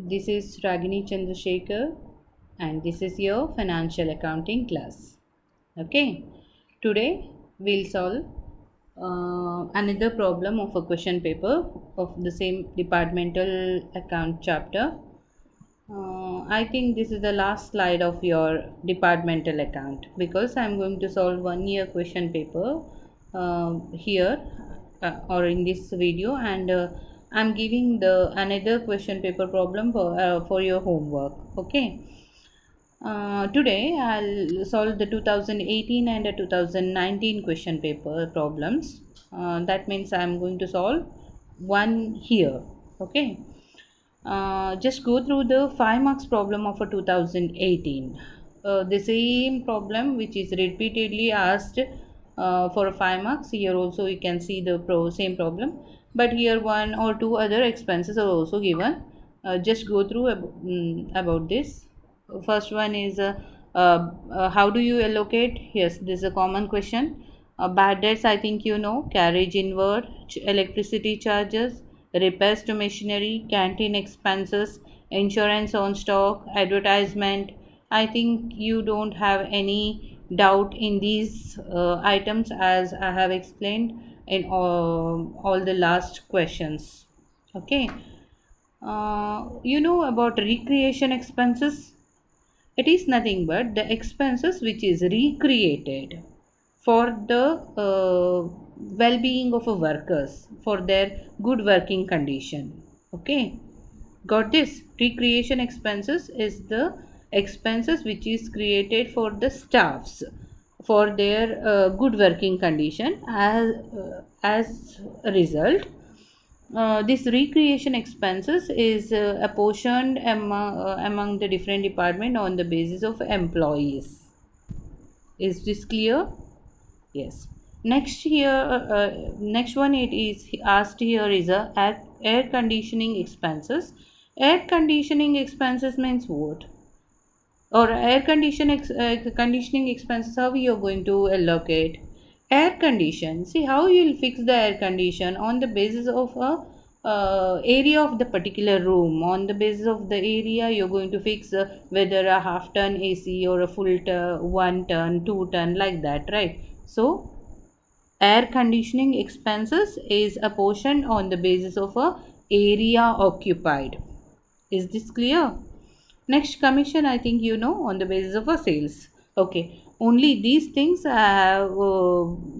This is Ragini Chandrasekhar and this is your financial accounting class. Okay, today we'll solve another problem of a question paper of the same departmental account chapter. I think this is the last slide of your departmental account because I'm going to solve 1 year question paper here or in this video, and I'm giving the another question paper problem for your homework. Okay. Today I'll solve the 2018 and 2019 question paper problems. That means I'm going to solve one here. Okay. Just go through the 5 marks problem of a 2018. The same problem which is repeatedly asked for 5 marks. Here also you can see the same problem, but here one or two other expenses are also given. Just go through about this. First one is how do you allocate? Yes, this is a common question. Bad debts, I think you know, carriage inward, electricity charges, repairs to machinery, canteen expenses, insurance on stock, advertisement. I think you don't have any doubt in these items as I have explained in all the last questions. Okay. You know about recreation expenses? It is nothing but the expenses which is recreated for the well-being of a workers for their good working condition. Okay, got this? Recreation expenses is the expenses which is created for the staffs for their good working condition. As a result, this recreation expenses is apportioned among the different department on the basis of employees. Is this clear? Yes. Next one it is asked here is a air conditioning expenses. Air conditioning expenses means what? Or conditioning expenses, how you are going to allocate? Air condition, see how you will fix the air condition on the basis of a area of the particular room. On the basis of the area you're going to fix whether a half ton AC or a full 1 ton 2 ton like that, right? So air conditioning expenses is apportioned on the basis of a area occupied. Is this clear? Next, commission, I think you know, on the basis of a sales. Okay, only these things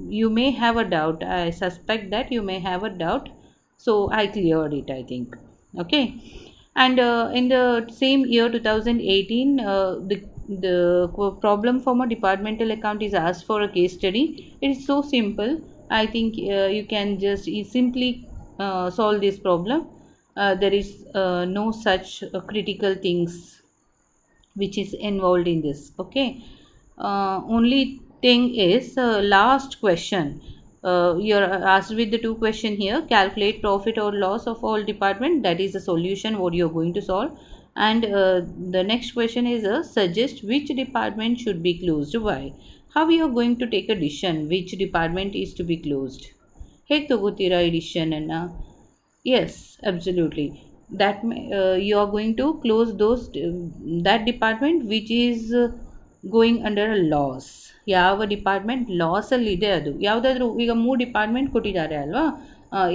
you may have a doubt. I suspect that you may have a doubt, so I cleared it, I think. Okay, and in the same year 2018, the problem from a departmental account is asked for a case study. It is so simple. I think you can just simply solve this problem. There is no such critical things which is involved in this. Okay, only thing is last question. You're asked with the two question here: calculate profit or loss of all department. That is the solution what you're going to solve. And the next question is suggest which department should be closed. Why? How you are going to take a decision which department is to be closed? ಹೇಗೆ ತಗೋತೀರಾ ಈ decision ಅನ್ನು? Yes, absolutely. You are going to close those that department which is going under a loss. ಯಾವ department ಲಾಸಲ್ಲಿ ಇದೆ ಅದು ಯಾವುದಾದ್ರೂ. ಈಗ 3 department ಕೊಟ್ಟಿದ್ದಾರೆ ಅಲ್ವಾ,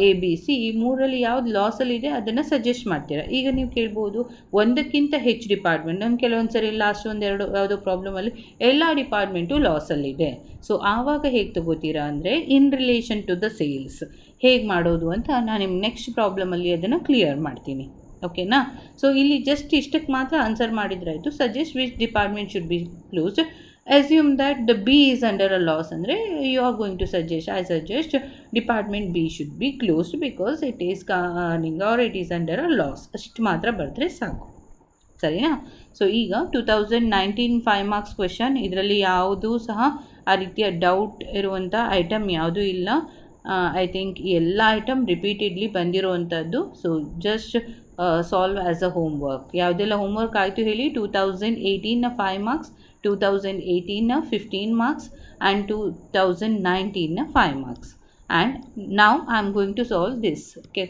ಎ ಬಿ ಸಿ, ಈ ಮೂರಲ್ಲಿ ಯಾವ್ದು ಲಾಸಲ್ಲಿ ಇದೆ ಅದನ್ನು ಸಜೆಸ್ಟ್ ಮಾಡ್ತೀರಾ. ಈಗ ನೀವು ಕೇಳ್ಬೋದು ಒಂದಕ್ಕಿಂತ ಹೆಚ್ಚು ಡಿಪಾರ್ಟ್ಮೆಂಟ್, ನಾನು ಕೆಲವೊಂದು ಸರಿ ಲಾಸ್ಟ್ ಒಂದೆರಡು ಯಾವುದೋ ಪ್ರಾಬ್ಲಮಲ್ಲಿ ಎಲ್ಲ ಡಿಪಾರ್ಟ್ಮೆಂಟು ಲಾಸಲ್ಲಿದೆ. ಸೊ ಆವಾಗ ಹೇಗೆ ತಗೋತೀರಾ ಅಂದರೆ in relation to the sales ಹೇಗೆ ಮಾಡೋದು ಅಂತ ನಾನು ನಿಮ್ಮ ನೆಕ್ಸ್ಟ್ ಪ್ರಾಬ್ಲಮಲ್ಲಿ ಅದನ್ನು ಕ್ಲಿಯರ್ ಮಾಡ್ತೀನಿ. ಓಕೆನಾ? ಸೊ ಇಲ್ಲಿ ಜಸ್ಟ್ ಇಷ್ಟಕ್ಕೆ ಮಾತ್ರ ಆನ್ಸರ್ ಮಾಡಿದ್ರಾಯಿತು. Suggest which department should be closed. Assume that the B is under a loss ಅಂದರೆ you are going to I suggest department B should be closed because it is earning or it is under a loss. ಅಷ್ಟು ಮಾತ್ರ ಬರೆದ್ರೆ ಸಾಕು, ಸರಿನಾ? So ಈಗ 2019 5 marks question. ಇದರಲ್ಲಿ ಯಾವುದೂ ಸಹ ಆ ರೀತಿಯ ಡೌಟ್ ಇರುವಂಥ ಐಟಮ್ ಯಾವುದೂ ಇಲ್ಲ. ಐ ಥಿಂಕ್ ಎಲ್ಲ ಐಟಮ್ ರಿಪೀಟೆಡ್ಲಿ ಬಂದಿರುವಂಥದ್ದು. So just solve as a home work. ಯಾವುದೆಲ್ಲ ಹೋಮ್ ವರ್ಕ್ ಆಯಿತು ಹೇಳಿ? 2018ನ 5 ಮಾರ್ಕ್ಸ್, 2018ನ 15 ಮಾರ್ಕ್ಸ್ ಆ್ಯಂಡ್ 2019ನ 5 marks. And now I am going to solve this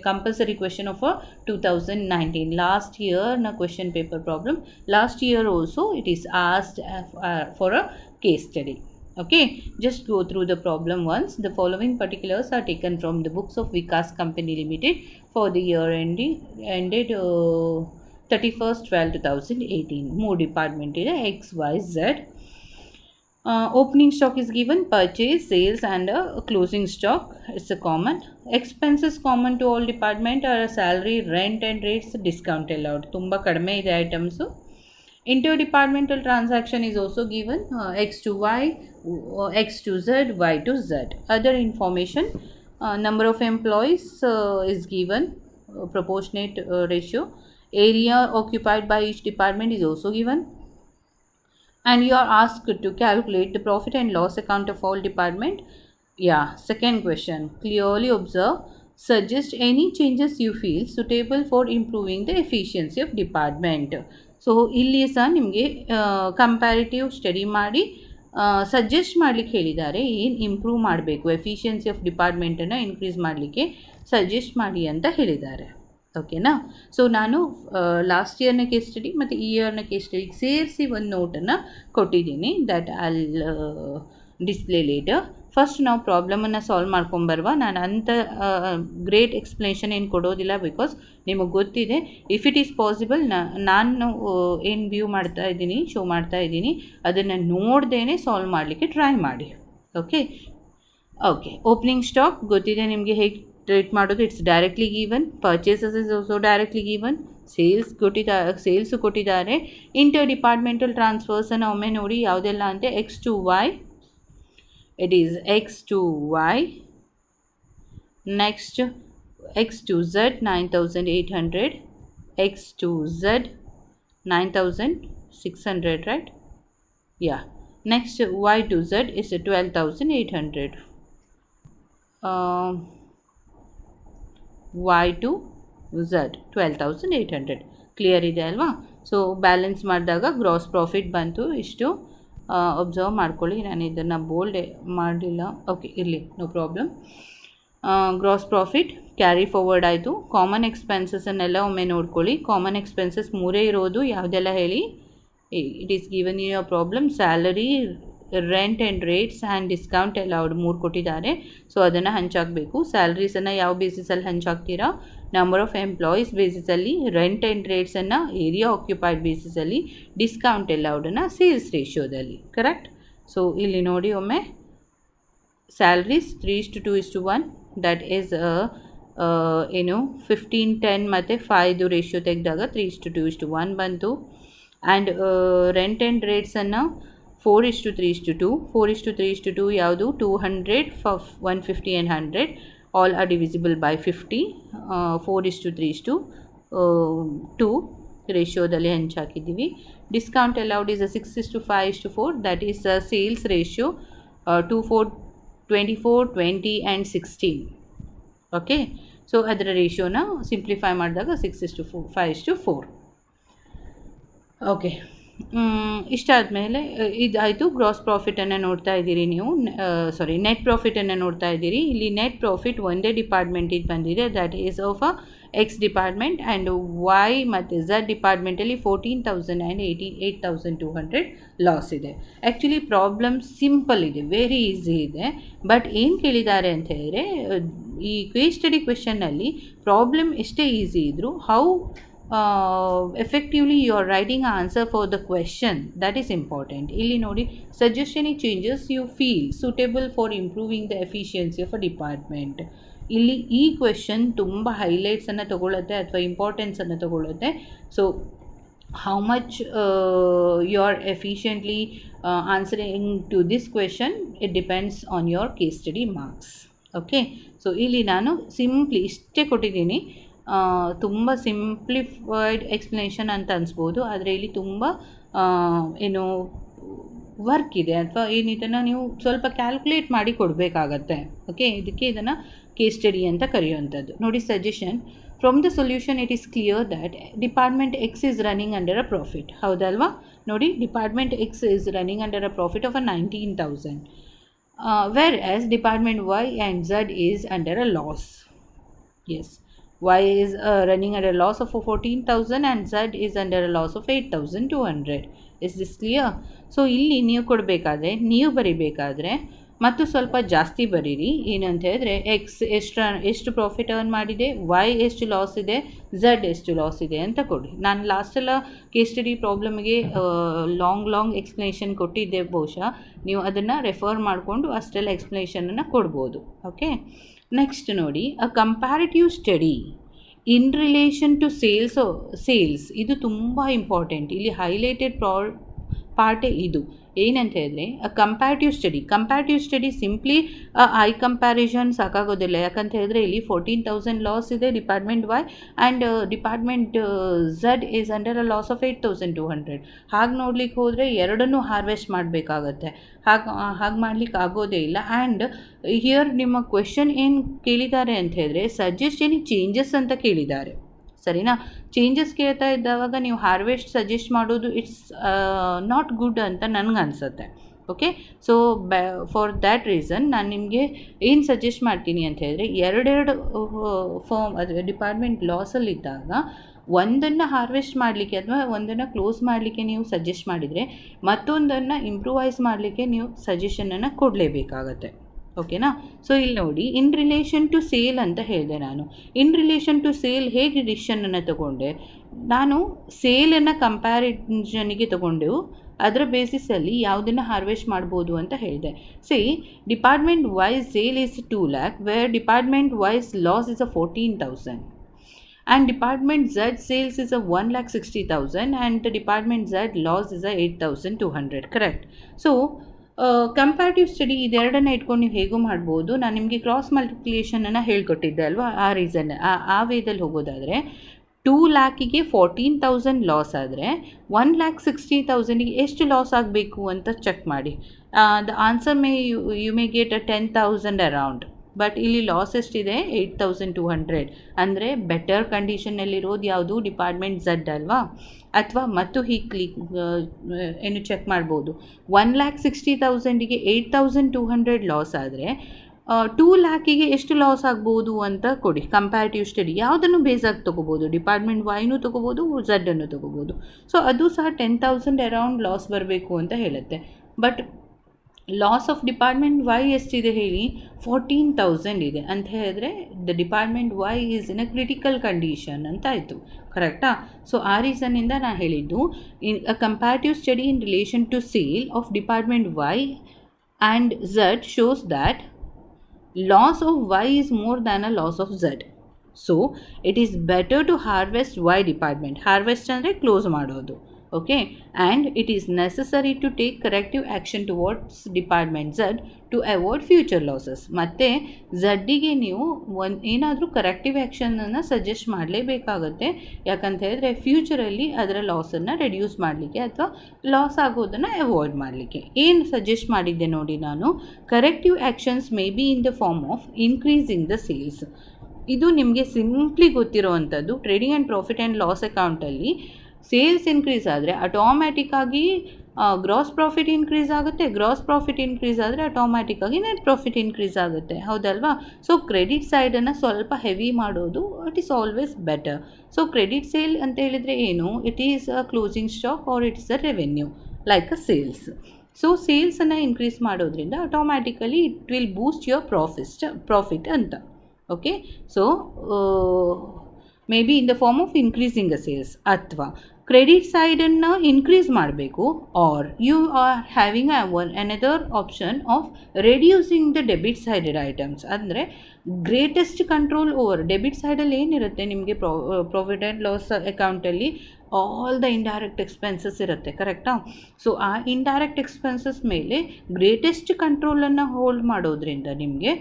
compulsory question of a 2019 last year na question paper problem. Last year also it is asked for a case study. Okay, just go through the problem once. The following particulars are taken from the books of Vikas Company Limited for the year ended 31st 12 2018. More department is XYZ. Opening stock is given, purchase, sales and closing stock. It's a common. Expenses common to all department are salary, rent and rates, discount allowed. Tumba kadme ide items. Interdepartmental transaction is also given, X to Y, X to Z, Y to Z. Other information, number of employees is given, proportionate ratio. Area occupied by each department is also given. And you are asked to calculate the profit and loss account of all department. Yeah, second question. Clearly observe, suggest any changes you feel suitable for improving the efficiency of department. So ಇಲ್ಲಿ ಸಹ ನಿಮಗೆ comparative study ಮಾಡಿ suggest ಮಾಡಲಿಕ್ಕೆ ಹೇಳಿದ್ದಾರೆ, ಏನು improve ಮಾಡಬೇಕು, efficiency of ಡಿಪಾರ್ಟ್ಮೆಂಟನ್ನು increase ಮಾಡಲಿಕ್ಕೆ suggest ಮಾಡಿ ಅಂತ ಹೇಳಿದ್ದಾರೆ. ಓಕೆನಾ. ಸೊ ನಾನು ಲಾಸ್ಟ್ ಇಯರ್ನ ಕೇಸ್ ಸ್ಟಡಿ ಮತ್ತು ಈ ಇಯರ್ನ ಕೇಸ್ ಸ್ಟಡಿಗೆ ಸೇರಿಸಿ ಒಂದು ನೋಟನ್ನು ಕೊಟ್ಟಿದ್ದೀನಿ, that I'll display later. First ನಾವು ಪ್ರಾಬ್ಲಮನ್ನು ಸಾಲ್ವ್ ಮಾಡ್ಕೊಂಬರುವ. ನಾನು ಅಂಥ ಗ್ರೇಟ್ ಎಕ್ಸ್ಪ್ಲನೇಷನ್ ಏನು ಕೊಡೋದಿಲ್ಲ, ಬಿಕಾಸ್ ನಿಮಗೆ ಗೊತ್ತಿದೆ. ಇಫ್ ಇಟ್ ಈಸ್ ಪಾಸಿಬಲ್ ನಾನು ಏನು ವ್ಯೂ ಮಾಡ್ತಾ ಇದ್ದೀನಿ, ಶೋ ಮಾಡ್ತಾ ಇದ್ದೀನಿ, ಅದನ್ನು ನೋಡ್ದೇ ಸಾಲ್ವ್ ಮಾಡಲಿಕ್ಕೆ ಟ್ರೈ ಮಾಡಿ. ಓಕೆ. ಓಪನಿಂಗ್ ಸ್ಟಾಕ್ ಗೊತ್ತಿದೆ ನಿಮಗೆ ಹೇಗೆ ಟ್ರೇಟ್ ಮಾಡೋದು. It's directly given. Purchases is also directly given. Sales ಕೊಟ್ಟಿದ್ದಾರೆ. ಇಂಟರ್ ಡಿಪಾರ್ಟ್ಮೆಂಟಲ್ ಟ್ರಾನ್ಸ್ಫರ್ಸನ್ನು ಒಮ್ಮೆ ನೋಡಿ ಯಾವುದೆಲ್ಲ ಅಂತೆ. X to Y, it is X to Y. Next X to Z 9800, X to Z 9600, right? Yeah. Next y to z is 12800. Y to z 12800 clear ಇದೆ ಅಲ್ವಾ. So balance ಮಾಡಿದಾಗ gross profit ಬಂತು ಇಷ್ಟು. ಅಬ್ಸರ್ವ್ ಮಾಡ್ಕೊಳ್ಳಿ, ನಾನು ಇದನ್ನು bold ಮಾಡಲಿಲ್ಲ. Okay, ಇರಲಿ, no problem. Gross profit carry forward ಆಯಿತು. ಕಾಮನ್ ಎಕ್ಸ್ಪೆನ್ಸಸ್ಸನ್ನೆಲ್ಲ ಒಮ್ಮೆ ನೋಡ್ಕೊಳ್ಳಿ. ಕಾಮನ್ ಎಕ್ಸ್ಪೆನ್ಸಸ್ ಮೂರೇ ಇರೋದು, ಯಾವುದೆಲ್ಲ ಹೇಳಿ. It is given in your problem. Salary, rent and rates and discount allowed 3 ಕೊಟ್ಟಿದ್ದಾರೆ. ಸೊ ಅದನ್ನು ಹಂಚಾಕಬೇಕು. ಸ್ಯಾಲ್ರೀಸನ್ನು ಯಾವ ಬೇಸಿಸಲ್ಲಿ ಹಂಚಾಕ್ತೀರಾ? ನಂಬರ್ ಆಫ್ ಎಂಪ್ಲಾಯೀಸ್ ಬೇಸಿಸಲ್ಲಿ, ರೆಂಟ್ ಆ್ಯಂಡ್ ರೇಟ್ಸನ್ನು ಏರಿಯಾ ಆಕ್ಯುಪೈಡ್ ಬೇಸಿಸಲ್ಲಿ, ಡಿಸ್ಕೌಂಟ್ ಅಲೌಡನ್ನು ಸೇಲ್ಸ್ ರೇಷಿಯೋದಲ್ಲಿ. ಕರೆಕ್ಟ್. ಸೊ ಇಲ್ಲಿ ನೋಡಿ ಒಮ್ಮೆ, ಸ್ಯಾಲ್ರೀಸ್ 3:2:1, ದಟ್ ಈಸ್ ಏನು 15:10 ಮತ್ತು 5 ರೇಷಿಯೋ ತೆಗೆದಾಗ 3:2:1 ಬಂತು. And rent and ರೇಟ್ಸನ್ನು 4:3:2. 4:3:2 ಯಾವುದು? 200, 150 and 100 all are divisible by 50. 4:3:2 ರೇಷಿಯೋದಲ್ಲಿ ಹಂಚಾಕಿದ್ದೀವಿ. Discount allowed is 6:5:4, that is sales ratio 24, 20 and 16. Okay. So ಅದರ ರೇಷಿಯೋನ ಸಿಂಪ್ಲಿಫೈ ಮಾಡಿದಾಗ 6:5:4. ಓಕೆ. ಇಷ್ಟಾದಮೇಲೆ ಇದಾಯಿತು. ಗ್ರಾಸ್ ಪ್ರಾಫಿಟನ್ನು ನೋಡ್ತಾ ಇದ್ದೀರಿ ನೀವು, ನೆಟ್ ಪ್ರಾಫಿಟನ್ನು ನೋಡ್ತಾ ಇದ್ದೀರಿ. ಇಲ್ಲಿ ನೆಟ್ ಪ್ರಾಫಿಟ್ ಒಂದೇ ಡಿಪಾರ್ಟ್ಮೆಂಟಿಗೆ ಬಂದಿದೆ, that is of a X department. And Y ಮತ್ತು ಝಡ್ ಡಿಪಾರ್ಟ್ಮೆಂಟಲ್ಲಿ 14,000 and 88,200 ಲಾಸ್ ಇದೆ. ಆ್ಯಕ್ಚುಲಿ ಪ್ರಾಬ್ಲಮ್ ಸಿಂಪಲ್ ಇದೆ, ವೆರಿ ಈಸಿ ಇದೆ. ಬಟ್ ಏನು ಕೇಳಿದ್ದಾರೆ ಅಂತ ಹೇಳಿದರೆ, ಈ ಕೇಸ್ ಸ್ಟಡಿ ಕ್ವೆಶನ್ನಲ್ಲಿ ಪ್ರಾಬ್ಲಮ್ ಎಷ್ಟೇ ಈಸಿ ಇದ್ದರೂ how effectively you are writing an answer for the question, that is important. ಇಲ್ಲಿ ನೋಡಿ, suggest any changes you feel suitable for improving the efficiency of a department. ಇಲ್ಲಿ ಈ ಕ್ವೆಶನ್ ತುಂಬ ಹೈಲೈಟ್ಸನ್ನು ತಗೊಳ್ಳುತ್ತೆ ಅಥವಾ ಇಂಪಾರ್ಟೆನ್ಸನ್ನು ತಗೊಳ್ಳುತ್ತೆ. So how much you are efficiently answering to this question, it depends on your case study marks. Okay. So ಇಲ್ಲಿ ನಾನು ಸಿಂಪ್ಲಿ ಇಷ್ಟೇ ಕೊಟ್ಟಿದ್ದೀನಿ. ತುಂಬ ಸಿಂಪ್ಲಿಫೈಡ್ ಎಕ್ಸ್ಪ್ಲನೇಷನ್ ಅಂತ ಅನಿಸ್ಬೋದು, ಆದರೆ ಇಲ್ಲಿ ತುಂಬ ಏನು ವರ್ಕ್ ಇದೆ, ಅಥವಾ ಇದನ್ನು ನೀವು ಸ್ವಲ್ಪ ಕ್ಯಾಲ್ಕುಲೇಟ್ ಮಾಡಿ ಕೊಡಬೇಕಾಗತ್ತೆ. ಓಕೆ. ಇದಕ್ಕೆ ಇದನ್ನು ಕೇಸ್ ಸ್ಟಡಿ ಅಂತ ಕರೆಯುವಂಥದ್ದು. ನೋಡಿ, suggestion from the solution it is clear that department X is running under a profit. ಹೌದಲ್ವಾ? ನೋಡಿ, department X is running under a profit of 19,000. whereas department Y and Z is under a loss. Yes, Y is running at a loss of 14,000 and Z is under a loss of 8,200. Is this clear? So ಇಲ್ಲಿ ನೀವು ಕೊಡಬೇಕಾದ್ರೆ ನೀವು ಬರಿಬೇಕಾದ್ರೆ ಮತ್ತು ಸ್ವಲ್ಪ ಜಾಸ್ತಿ ಬರೀರಿ. ಏನಂತ ಹೇಳಿದ್ರೆ ಎಕ್ಸ್ ಎಷ್ಟು ಪ್ರಾಫಿಟ್ ಅರ್ನ್ ಮಾಡಿದೆ, ವೈ ಎಷ್ಟು ಲಾಸ್ ಇದೆ, ಝಡ್ ಎಷ್ಟು ಲಾಸ್ ಇದೆ ಅಂತ ಕೊಡಿ. ನಾನು ಲಾಸ್ಟೆಲ್ಲ ಕೇಸ್ ಸ್ಟಡಿ ಪ್ರಾಬ್ಲಮ್ಗೆ ಲಾಂಗ್ ಎಕ್ಸ್ಪ್ಲನೇಷನ್ ಕೊಟ್ಟಿದ್ದೆ, ಬಹುಶಃ ನೀವು ಅದನ್ನು ರೆಫರ್ ಮಾಡಿಕೊಂಡು ಅಷ್ಟೆಲ್ಲ ಎಕ್ಸ್ಪ್ಲನೇಷನನ್ನು ಕೊಡ್ಬೋದು. ಓಕೆ, ನೆಕ್ಸ್ಟ್ ನೋಡಿ, a comparative study in relation to sales ಇದು ತುಂಬ ಇಂಪಾರ್ಟೆಂಟ್. ಇಲ್ಲಿ ಹೈಲೈಟೆಡ್ ಪಾರ್ಟೇ ಇದು. ಏನಂತ ಹೇಳಿದ್ರೆ comparative study simply I comparison ಸಾಕಾಗೋದಿಲ್ಲ. ಯಾಕಂತ ಹೇಳಿದ್ರೆ ಇಲ್ಲಿ 14,000 ಲಾಸ್ ಇದೆ department Y and department Z is under a loss of 8,200. ಹಾಗೆ ನೋಡ್ಲಿಕ್ಕೆ ಹೋದರೆ ಎರಡನ್ನೂ ಹಾರ್ವೆಸ್ಟ್ ಮಾಡಬೇಕಾಗತ್ತೆ. ಹಾಗೆ ಮಾಡ್ಲಿಕ್ಕೆ ಆಗೋದೇ ಇಲ್ಲ. ಆ್ಯಂಡ್ ಹಿಯರ್ ನಿಮ್ಮ ಕ್ವೆಶನ್ ಏನು ಕೇಳಿದ್ದಾರೆ ಅಂತ ಹೇಳಿದ್ರೆ ಸಜೆಸ್ಟ್ ಎನಿ ಚೇಂಜಸ್ ಅಂತ ಕೇಳಿದ್ದಾರೆ. ಸರಿನಾ? ಚೇಂಜಸ್ ಕೇಳ್ತಾ ಇದ್ದಾವಾಗ ನೀವು ಹಾರ್ವೆಸ್ಟ್ ಸಜೆಸ್ಟ್ ಮಾಡೋದು ಇಟ್ಸ್ ನಾಟ್ ಗುಡ್ ಅಂತ ನನಗನ್ಸುತ್ತೆ. Okay, so for that reason ನಾನು ನಿಮಗೆ ಏನು ಸಜೆಸ್ಟ್ ಮಾಡ್ತೀನಿ ಅಂತ ಹೇಳಿದ್ರೆ ಎರಡೆರಡು ಫಾರ್ಮ್ ಅದು ಡಿಪಾರ್ಟ್ಮೆಂಟ್ ಲಾಸಲ್ಲಿದ್ದಾಗ ಒಂದನ್ನು ಹಾರ್ವೆಸ್ಟ್ ಮಾಡಲಿಕ್ಕೆ ಅಥವಾ ಒಂದನ್ನು ಕ್ಲೋಸ್ ಮಾಡಲಿಕ್ಕೆ ನೀವು ಸಜೆಸ್ಟ್ ಮಾಡಿದರೆ ಮತ್ತೊಂದನ್ನು ಇಂಪ್ರೂವೈಸ್ ಮಾಡಲಿಕ್ಕೆ ನೀವು ಸಜೆಷನನ್ನು ಕೊಡಲೇಬೇಕಾಗತ್ತೆ. ಓಕೆನಾ? ಸೊ ಇಲ್ಲಿ ನೋಡಿ, ಇನ್ ರಿಲೇಷನ್ ಟು ಸೇಲ್ ಅಂತ ಹೇಳಿದೆ ನಾನು. ಇನ್ ರಿಲೇಷನ್ ಟು ಸೇಲ್ ಹೇಗೆ ಡಿಸಿಷನನ್ನು ತಗೊಂಡೆ ನಾನು? ಸೇಲನ್ನು ಕಂಪ್ಯಾರಿಸನ್ಗೆ ತಗೊಂಡೆವು, ಅದರ ಬೇಸಿಸಲ್ಲಿ ಯಾವುದನ್ನು ಹಾರ್ವೆಸ್ಟ್ ಮಾಡ್ಬೋದು ಅಂತ ಹೇಳಿದೆ. Department wise sale is 2 lakh where department wise loss is 14,000 and department Z sales is 1,60,000 and the department Z loss is 8,200. correct? So comparative study ಇದೆರಡನ್ನು ಇಟ್ಕೊಂಡು ನೀವು ಹೇಗೂ ಮಾಡ್ಬೋದು. ನಾನು ನಿಮಗೆ ಕ್ರಾಸ್ ಮಲ್ಟಿಪ್ಲಿಕೇಷನನ್ನು ಹೇಳ್ಕೊಟ್ಟಿದ್ದೆ ಅಲ್ವಾ? ಆ ರೀಸನ್ ಆ ವೇದಲ್ಲಿ ಹೋಗೋದಾದರೆ 2 lakhಗೆ 14,000 ಲಾಸ್ ಆದರೆ 1,60,000ಗೆ ಎಷ್ಟು ಲಾಸ್ ಆಗಬೇಕು ಅಂತ ಚೆಕ್ ಮಾಡಿ. The answer you may get 10,000 around. But ಇಲ್ಲಿ ಲಾಸ್ ಎಷ್ಟಿದೆ? 8,200. ಅಂದರೆ ಬೆಟರ್ ಕಂಡೀಷನ್ನಲ್ಲಿರೋದು ಯಾವುದು? ಡಿಪಾರ್ಟ್ಮೆಂಟ್ ಝಡ್ ಅಲ್ವಾ? ಅಥವಾ ಮತ್ತು ಹೀಗೆ ಏನು ಚೆಕ್ ಮಾಡ್ಬೋದು. 1,60,000ಗೆ 8,200 ಲಾಸ್ ಆದರೆ 2 lakhಗೆ ಎಷ್ಟು ಲಾಸ್ ಆಗ್ಬೋದು ಅಂತ ಕೊಡಿ. ಕಂಪ್ಯಾರಿಟಿವ್ ಸ್ಟಡಿ ಯಾವುದನ್ನು ಬೇಸಾಗಿ ತೊಗೋಬೋದು? ಡಿಪಾರ್ಟ್ಮೆಂಟ್ ವೈನೂ ತೊಗೋಬೋದು, ಝಡ್ಡನ್ನು ತೊಗೋಬೋದು. ಸೊ ಅದು ಸಹ 10,000 ಅರೌಂಡ್ ಲಾಸ್ ಬರಬೇಕು ಅಂತ ಹೇಳುತ್ತೆ. But loss of department Y ಎಷ್ಟಿದೆ ಹೇಳಿ? 14,000 ಇದೆ ಅಂತ ಹೇಳಿದ್ರೆ the department Y is in a critical condition ಅಂತ ಆಯಿತು. ಕರೆಕ್ಟಾ? ಸೊ ಆ ರೀಸನ್ನಿಂದ ನಾನು ಹೇಳಿದ್ದು in a comparative study in relation to sale of department Y and Z shows that loss of Y is more than a loss of Z. So it is better to harvest Y department. Harvest ಅಂದರೆ ಕ್ಲೋಸ್ ಮಾಡೋದು. Okay, and it is necessary to take corrective action towards department Z to avoid future losses. ಮತ್ತು ಝಡ್ಡಿಗೆ ನೀವು ಏನಾದರೂ corrective ಆ್ಯಕ್ಷನನ್ನು suggest ಮಾಡಲೇಬೇಕಾಗುತ್ತೆ. ಯಾಕಂತ ಹೇಳಿದ್ರೆ ಫ್ಯೂಚರಲ್ಲಿ ಅದರ ಲಾಸನ್ನು ರೆಡ್ಯೂಸ್ ಮಾಡಲಿಕ್ಕೆ ಅಥವಾ ಲಾಸ್ ಆಗೋದನ್ನು ಅವಾಯ್ಡ್ ಮಾಡಲಿಕ್ಕೆ. ಏನು ಸಜೆಸ್ಟ್ ಮಾಡಿದ್ದೆ ನೋಡಿ ನಾನು? Corrective actions may be in the form of increasing the sales. ಇದು ನಿಮಗೆ ಸಿಂಪ್ಲಿ ಗೊತ್ತಿರೋವಂಥದ್ದು. Trading and profit and loss ಅಕೌಂಟಲ್ಲಿ ಸೇಲ್ಸ್ ಇನ್ಕ್ರೀಸ್ ಆದರೆ ಆಟೋಮ್ಯಾಟಿಕ್ಕಾಗಿ ಗ್ರಾಸ್ ಪ್ರಾಫಿಟ್ ಇನ್ಕ್ರೀಸ್ ಆಗುತ್ತೆ. ಗ್ರಾಸ್ ಪ್ರಾಫಿಟ್ ಇನ್ಕ್ರೀಸ್ ಆದರೆ ಆಟೋಮ್ಯಾಟಿಕ್ಕಾಗಿ ನೆಟ್ ಪ್ರಾಫಿಟ್ ಇನ್ಕ್ರೀಸ್ ಆಗುತ್ತೆ. ಹೌದಲ್ವಾ? ಸೊ ಕ್ರೆಡಿಟ್ ಸೈಡನ್ನು ಸ್ವಲ್ಪ ಹೆವಿ ಮಾಡೋದು it is always better. So credit sale ಅಂತ ಹೇಳಿದರೆ ಏನು? It is a closing stock or it is a revenue like a sales. So ಸೇಲ್ಸನ್ನು ಇನ್ಕ್ರೀಸ್ ಮಾಡೋದ್ರಿಂದ automatically it will boost your profit ಅಂತ. Okay, so may be in the form of increasing a sales ಅಥವಾ credit ಸೈಡನ್ನು increase ಮಾಡಬೇಕು, or you are having another option of reducing the debit ಸೈಡೆಡ್ items. ಅಂದರೆ greatest control over debit ಸೈಡಲ್ಲಿ ಏನಿರುತ್ತೆ ನಿಮಗೆ profit and loss ಅಕೌಂಟಲ್ಲಿ all the indirect expenses ಇರುತ್ತೆ. ಕರೆಕ್ಟಾ? ಸೊ ಆ ಇಂಡೈರೆಕ್ಟ್ ಎಕ್ಸ್ಪೆನ್ಸಸ್ ಮೇಲೆ ಗ್ರೇಟೆಸ್ಟ್ ಕಂಟ್ರೋಲನ್ನು ಹೋಲ್ಡ್ ಮಾಡೋದ್ರಿಂದ ನಿಮಗೆ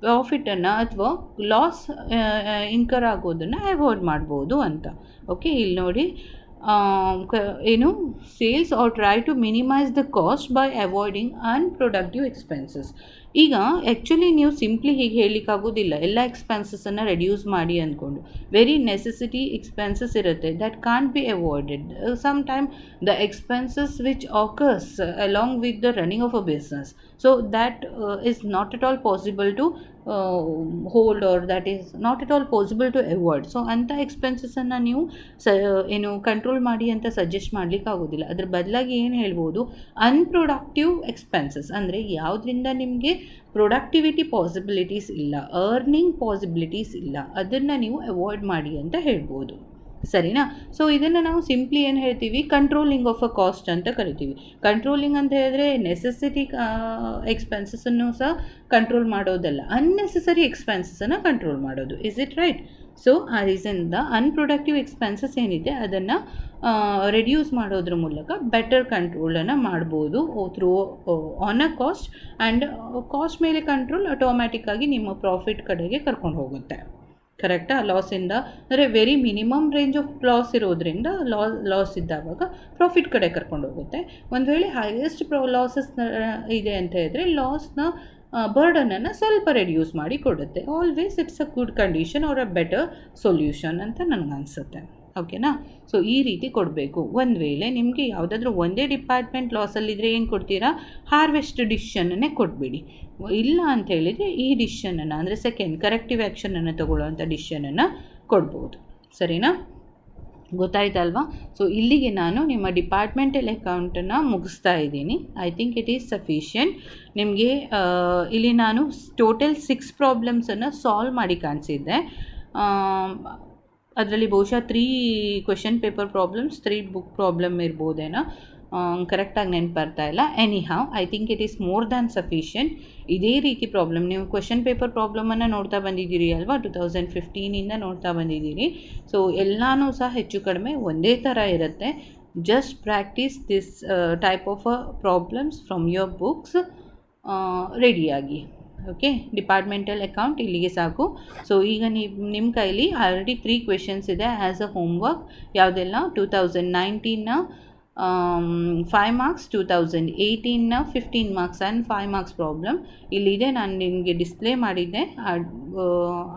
ಪ್ರಾಫಿಟನ್ನು ಅಥವಾ ಲಾಸ್ ಇನ್ಕರ್ ಆಗೋದನ್ನು ಅವಾಯ್ಡ್ ಮಾಡ್ಬೋದು ಅಂತ. ಓಕೆ, ಇಲ್ಲಿ ನೋಡಿ ಏನು sales are try to minimise the cost by avoiding unproductive expenses. ಈಗ ಆ್ಯಕ್ಚುಲಿ ನೀವು ಸಿಂಪ್ಲಿ ಹೀಗೆ ಹೇಳಲಿಕ್ಕಾಗೋದಿಲ್ಲ ಎಲ್ಲ ಎಕ್ಸ್ಪೆನ್ಸಸನ್ನು ರೆಡ್ಯೂಸ್ ಮಾಡಿ ಅಂದ್ಕೊಂಡು. ವೆರಿ ನೆಸೆಸಿಟಿ ಎಕ್ಸ್ಪೆನ್ಸಸ್ ಇರುತ್ತೆ that can't be avoided. Some time the expenses which occurs along with the running of a business, so that is not at all possible to hold or that is not at all possible to avoid. So ಅಂಥ ಎಕ್ಸ್ಪೆನ್ಸಸನ್ನು ನೀವು ಏನು control ಮಾಡಿ ಅಂತ suggest ಮಾಡಲಿಕ್ಕೆ ಆಗೋದಿಲ್ಲ. ಅದ್ರ ಬದಲಾಗಿ ಏನು ಹೇಳ್ಬೋದು, ಅನ್ಪ್ರೊಡಕ್ಟಿವ್ ಎಕ್ಸ್ಪೆನ್ಸಸ್ ಅಂದರೆ ಯಾವುದರಿಂದ ನಿಮಗೆ ಪ್ರೊಡಕ್ಟಿವಿಟಿ ಪಾಸಿಬಿಲಿಟೀಸ್ ಇಲ್ಲ, ಅರ್ನಿಂಗ್ ಪಾಸಿಬಿಲಿಟೀಸ್ ಇಲ್ಲ, ಅದನ್ನು ನೀವು ಅವಾಯ್ಡ್ ಮಾಡಿ ಅಂತ ಹೇಳ್ಬೋದು. ಸರಿನಾ? ಸೊ ಇದನ್ನು ನಾವು ಸಿಂಪ್ಲಿ ಏನು ಹೇಳ್ತೀವಿ, ಕಂಟ್ರೋಲಿಂಗ್ ಆಫ್ ಅ ಕಾಸ್ಟ್ ಅಂತ ಕರಿತೀವಿ. ಕಂಟ್ರೋಲಿಂಗ್ ಅಂತ ಹೇಳಿದ್ರೆ ನೆಸೆಸಿಟಿ ಎಕ್ಸ್ಪೆನ್ಸಸ್ಸನ್ನು ಸಹ ಕಂಟ್ರೋಲ್ ಮಾಡೋದಲ್ಲ, ಅನ್ನೆಸೆಸರಿ ಎಕ್ಸ್ಪೆನ್ಸಸನ್ನು ಕಂಟ್ರೋಲ್ ಮಾಡೋದು. Is it right? ಸೊ ಆ ರೀಸನ್ನಿಂದ ಅನ್ಪ್ರೊಡಕ್ಟಿವ್ ಎಕ್ಸ್ಪೆನ್ಸಸ್ ಏನಿದೆ ಅದನ್ನು ರೆಡ್ಯೂಸ್ ಮಾಡೋದ್ರ ಮೂಲಕ ಬೆಟರ್ ಕಂಟ್ರೋಲನ್ನು ಮಾಡ್ಬೋದು through on a cost. And cost ಮೇಲೆ ಕಂಟ್ರೋಲ್ ಆಟೋಮ್ಯಾಟಿಕ್ಕಾಗಿ ನಿಮ್ಮ ಪ್ರಾಫಿಟ್ ಕಡೆಗೆ ಕರ್ಕೊಂಡು ಹೋಗುತ್ತೆ. ಕರೆಕ್ಟಾ? ಲಾಸಿಂದ ಅಂದರೆ very minimum range of loss ಇರೋದ್ರಿಂದ ಲಾಸ್ ಇದ್ದಾವಾಗ ಪ್ರಾಫಿಟ್ ಕಡೆ ಕರ್ಕೊಂಡು ಹೋಗುತ್ತೆ. ಒಂದು ವೇಳೆ ಹೈಯೆಸ್ಟ್ ಲಾಸಸ್ ಇದೆ ಅಂತ ಹೇಳಿದ್ರೆ ಲಾಸ್ನ ಬರ್ಡನನ್ನು ಸ್ವಲ್ಪ ರೆಡ್ಯೂಸ್ ಮಾಡಿ ಕೊಡುತ್ತೆ. Always it's a good condition or a better solution ಅಂತ ನನಗನ್ಸುತ್ತೆ. ಓಕೆನಾ? ಸೊ ಈ ರೀತಿ ಕೊಡಬೇಕು. ಒಂದು ವೇಳೆ ನಿಮಗೆ ಯಾವುದಾದ್ರೂ ಒಂದೇ ಡಿಪಾರ್ಟ್ಮೆಂಟ್ ಲಾಸಲ್ಲಿದ್ದರೆ ಏನು ಕೊಡ್ತೀರಾ, ಹಾರ್ವೆಸ್ಟ್ ಡಿಸಿಷನನ್ನೇ ಕೊಟ್ಬಿಡಿ. ಇಲ್ಲ ಅಂತ ಹೇಳಿದರೆ ಈ ಡಿಸಿಷನನ್ನು ಅಂದರೆ ಸೆಕೆಂಡ್ ಕರೆಕ್ಟಿವ್ ಆ್ಯಕ್ಷನನ್ನು ತಗೊಳ್ಳೋವಂಥ ಡಿಸಿಷನನ್ನು ಕೊಡ್ಬೋದು. ಸರಿನಾ? ಗೊತ್ತಾಯ್ತಲ್ವಾ? ಸೊ ಇಲ್ಲಿಗೆ ನಾನು ನಿಮ್ಮ ಡಿಪಾರ್ಟ್ಮೆಂಟಲ್ ಅಕೌಂಟನ್ನು ಮುಗಿಸ್ತಾ ಇದ್ದೀನಿ. I think it is sufficient. ನಿಮಗೆ ಇಲ್ಲಿ ನಾನು ಟೋಟಲ್ 6 ಪ್ರಾಬ್ಲಮ್ಸನ್ನು ಸಾಲ್ವ್ ಮಾಡಿ ಕಾಣಿಸಿದ್ದೆ. ಅದರಲ್ಲಿ ಬಹುಶಃ 3 question paper problems, 3 book problem ಇರ್ಬೋದೇನೋ, ಕರೆಕ್ಟಾಗಿ ನೆನಪು ಬರ್ತಾ ಇಲ್ಲ. Anyhow I think it is more than sufficient. ಇದೇ ರೀತಿ ಪ್ರಾಬ್ಲಮ್ ನೀವು ಕ್ವೆಶನ್ ಪೇಪರ್ ಪ್ರಾಬ್ಲಮನ್ನು ನೋಡ್ತಾ ಬಂದಿದ್ದೀರಿ ಅಲ್ವಾ, 2015ಇಂದ ನೋಡ್ತಾ ಬಂದಿದ್ದೀರಿ. ಸೊ ಎಲ್ಲನೂ ಸಹ ಹೆಚ್ಚು ಕಡಿಮೆ ಒಂದೇ ಥರ ಇರುತ್ತೆ. Just practice this type of problems from your books ರೆಡಿಯಾಗಿ. ಓಕೆ, ಡಿಪಾರ್ಟ್ಮೆಂಟಲ್ ಅಕೌಂಟ್ ಇಲ್ಲಿಗೆ ಸಾಕು. ಸೊ ಈಗ ನಿಮ್ಮ ಕೈಲಿ ಆಲ್ರೆಡಿ 3 ಕ್ವೆಶನ್ಸ್ ಇದೆ ಆ್ಯಸ್ ಅ ಹೋಮ್ವರ್ಕ್. ಯಾವುದೆಲ್ಲ 2019ನ 5 ಮಾರ್ಕ್ಸ್, 2018ನ 15 ಮಾರ್ಕ್ಸ್ ಆ್ಯಂಡ್ 5 ಮಾರ್ಕ್ಸ್ ಪ್ರಾಬ್ಲಮ್ ಇಲ್ಲಿದೆ. ನಾನು ನಿಮಗೆ ಡಿಸ್ಪ್ಲೇ ಮಾಡಿದ್ದೆ.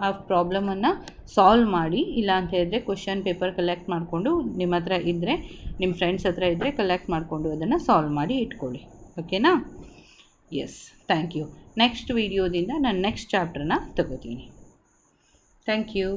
ಆ ಪ್ರಾಬ್ಲಮನ್ನು ಸಾಲ್ವ್ ಮಾಡಿ. ಇಲ್ಲ ಅಂತ ಹೇಳಿದ್ರೆ ಕ್ವೆಶನ್ ಪೇಪರ್ ಕಲೆಕ್ಟ್ ಮಾಡಿಕೊಂಡು ನಿಮ್ಮ ಹತ್ರ ಇದ್ದರೆ, ನಿಮ್ಮ ಫ್ರೆಂಡ್ಸ್ ಹತ್ರ ಇದ್ದರೆ ಕಲೆಕ್ಟ್ ಮಾಡಿಕೊಂಡು ಅದನ್ನು ಸಾಲ್ವ್ ಮಾಡಿ ಇಟ್ಕೊಳ್ಳಿ. ಓಕೆನಾ? Yes, thank you. ನೆಕ್ಸ್ಟ್ ವಿಡಿಯೋದಿಂದ ನಾನು ನೆಕ್ಸ್ಟ್ ಚಾಪ್ಟರ್ನ ತಗೋತೀನಿ. Thank you.